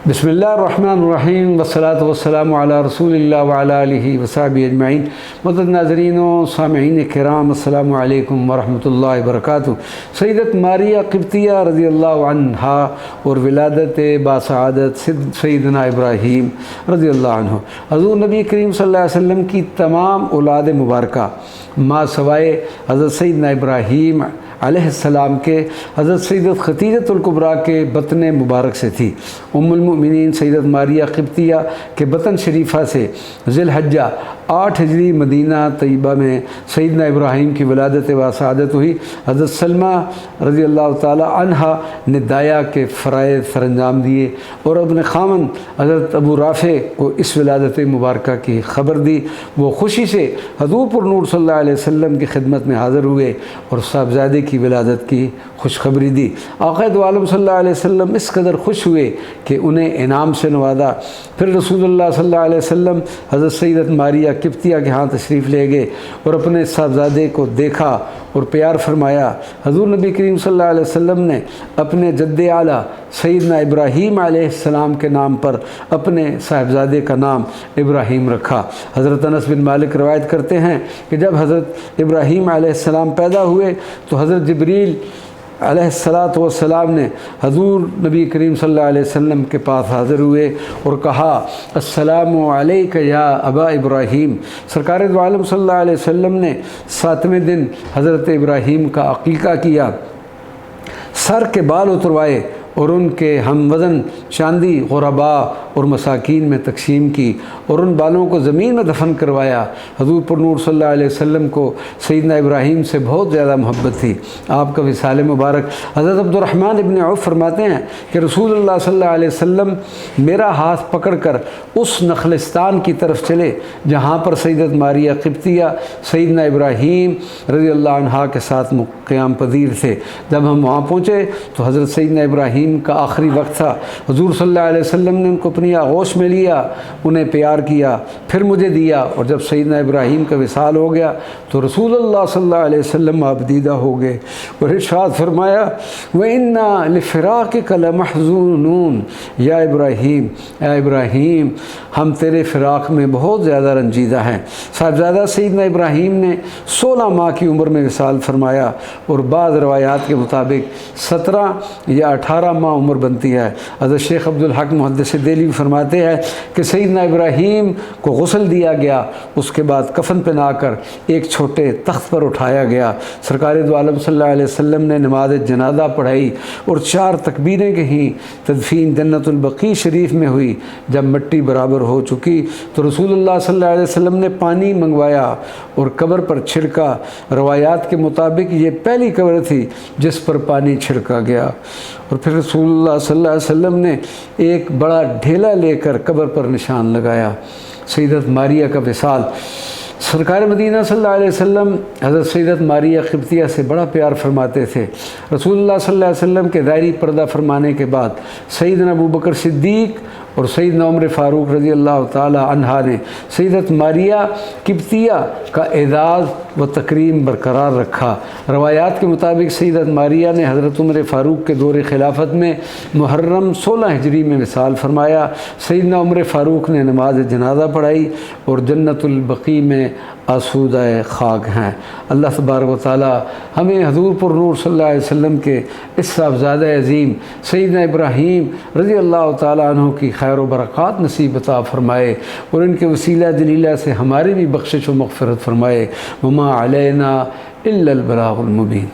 बिस्मिल्लाहिर्रहमानिर्रहीम वस्सलातु वस्सलामु अला रसूलिल्लाह व अला आलिहि व सहबिहि अजमईन। मुअज़्ज़ज़ नाज़रीन व सामिईन किराम, अस्सलामु अलैकुम व रहमतुल्लाहि व बरकातुहू। सैयदत मारिया क़िब्तिया रज़ियल्लाहु अन्हा और विलादत बासआदत सैयदना इब्राहीम रज़ियल्लाहु अन्हु। हज़ूर नबी करीम सल्लल्लाहु अलैहि वसल्लम की तमाम औलाद मुबारका माँ सवाए हज़रत सैयदना इब्राहीम अलैहिस्सलाम के हज़रत सैयदत खदीजतुल कुबरा के बतन मुबारक से थी। उम्मुल मोमिनीन सैयदत मारिया क़िब्तिया के बतन शरीफ़ा से ज़िलहज्जा 8 हिजरी मदीना तैयबा में सैयदना इब्राहीम की विलादत व सआदत हुई। हज़रत सलमा रज़ियल्लाहु ताला अन्हा ने दाया के फ़राइज़ सरअंजाम दिए और अपने ख़ामन हज़रत अबू राफ़े को इस विलादत मुबारक की ख़बर दी। वो खुशी से हज़ूर पुर नूर सल्लल्लाहु अलैहि वसल्लम की खिदमत में हाज़िर हुए और साहबज़ादे की विलादत की खुशखबरी दी। आक़ा दो आलम सल्लल्लाहु अलैहि वसल्लम इस कदर खुश हुए कि उन्हें इनाम से नवाजा। फिर रसूलुल्लाह सल्लल्लाहु अलैहि वसल्लम हज़रत सैयदत मारिया क़िब्तिया के यहाँ तशरीफ़ ले गए और अपने साहबज़ादे को देखा और प्यार फरमाया। हज़ूर नबी करीम सल्लल्लाहु अलैहि वसल्लम ने अपने जद्दे आला सैयदना इब्राहीम अलैहिस्सलाम के नाम पर अपने साहबज़ादे का नाम इब्राहीम रखा। हज़रत अनस बिन मालिक रवायत करते हैं कि जब हज़रत इब्राहीम अलैहिस्सलाम पैदा हुए तो हज़रत जिब्रील अलैहिस्सलातु वस्सलाम ने हज़ूर नबी करीम सल्लल्लाहु अलैहि वसल्लम के पास हाज़िर हुए और कहा, अस्सलामु अलैका या अबा इब्राहीम। सरकार दो आलम सल्लल्लाहु अलैहि वसल्लम ने 7वें दिन हज़रत इब्राहीम का अक़ीक़ा किया, सर के बाल उतरवाए और उनके हम वज़न चांदी ग़ुरबा और मसाकीन में तकसीम की और उन बालों को ज़मीन में दफन करवाया। हज़ूर पुर नूर सल्लल्लाहु अलैहि वसल्लम को सैयदना इब्राहीम से बहुत ज़्यादा मोहब्बत थी। आपका विसाल मुबारक हज़रत अब्दुर्रहमान इब्न औफ़ फरमाते हैं कि रसूलुल्लाह सल्लल्लाहु अलैहि वसल्लम मेरा हाथ पकड़कर उस नखलिस्तान की तरफ चले जहाँ पर सैयदत मारिया क़िब्तिया सैयदना इब्राहीम रज़ियल्लाहु अन्हा के साथ क़याम पज़ीर थे। जब हम वहाँ पहुँचे तो हज़रत सैयदना इब्राहीम का आखिरी वक्त था। हुज़ूर सल्लल्लाहु अलैहि वसल्लम ने उनको अपनी आगोश में लिया, उन्हें प्यार किया, फिर मुझे दिया और जब सैयदना इब्राहीम का विसाल हो गया तो रसूलुल्लाह सल्लल्लाहु अलैहि वसल्लम आबदीदा हो गए और इरशाद फरमाया, व इन्ना लिफ़िराक़िका लमहज़ूनून या इब्राहीम, या इब्राहीम हम तेरे फ़िराक़ में बहुत ज़्यादा रंजीदा हैं। साहबज़ादा सैयदना इब्राहीम ने 16 माह की उम्र में विसाल फरमाया और बाज़ रवायात के मुताबिक 17 या 18 माह उम्र बनती है। हज़रत शेख अब्दुल हक मुहद्दिस देहलवी फरमाते हैं कि सैयदना इब्राहीम को गुस्ल दिया गया, उसके बाद कफन पहनाकर एक छोटे तख्त पर उठाया गया। सरकार दो आलम सल्लल्लाहु अलैहि वसल्लम ने नमाज जनाजा पढ़ाई और 4 तकबीरें कहीं। तदफीन जन्नतुल बकी शरीफ में हुई। जब मिट्टी बराबर हो चुकी तो रसूलुल्लाह सल्लल्लाहु अलैहि वसल्लम ने पानी मंगवाया और कब्र पर छिड़का। रवायात के मुताबिक ये पहली कब्र थी जिस पर पानी छिड़का गया और फिर रसूलुल्लाह सल्लल्लाहु अलैहि वसल्लम ने एक बड़ा ढेला लेकर कब्र पर निशान लगाया। सैयदत मारिया का विसाल। सरकार मदीना सल्लल्लाहु अलैहि वसल्लम हज़रत सैयदत मारिया क़िब्तिया से बड़ा प्यार फरमाते थे। रसूलुल्लाह सल्लल्लाहु अलैहि वसल्लम के ज़ाहिरी पर्दा फरमाने के बाद सैयदना अबू बकर सिद्दीक़ और सैयदना उमर फ़ारूक रज़ियल्लाहु ताला अन्हा ने सैयदत मारिया क़िब्तिया का एज़ाज़ व तकरीम बरकरार रखा। रवायात के मुताबिक सैयदत मारिया ने हज़रत उमर फ़ारूक के दौर खिलाफत में मुहर्रम 16 हिजरी में विसाल फरमाया। सैयदना उमर फ़ारूक ने नमाज जनाजा पढ़ाई और जन्नतुल बकी में आसूदा खाक हैं। अल्लाह तबारक व तआला हमें हज़ूर पुर नूर सल्लल्लाहु अलैहि वसल्लम के इस साहबज़ादा अज़ीम सैयदना इब्राहीम रज़ियल्लाहु ताला अन्हु की खैर व बरक़ात नसीब अता फ़रमाए और इनके वसीला दलीला से हमारी भी बख्शिश व मग़फ़िरत फ़रमाए। वमा अलैना इल्लल बलागुल मुबीन।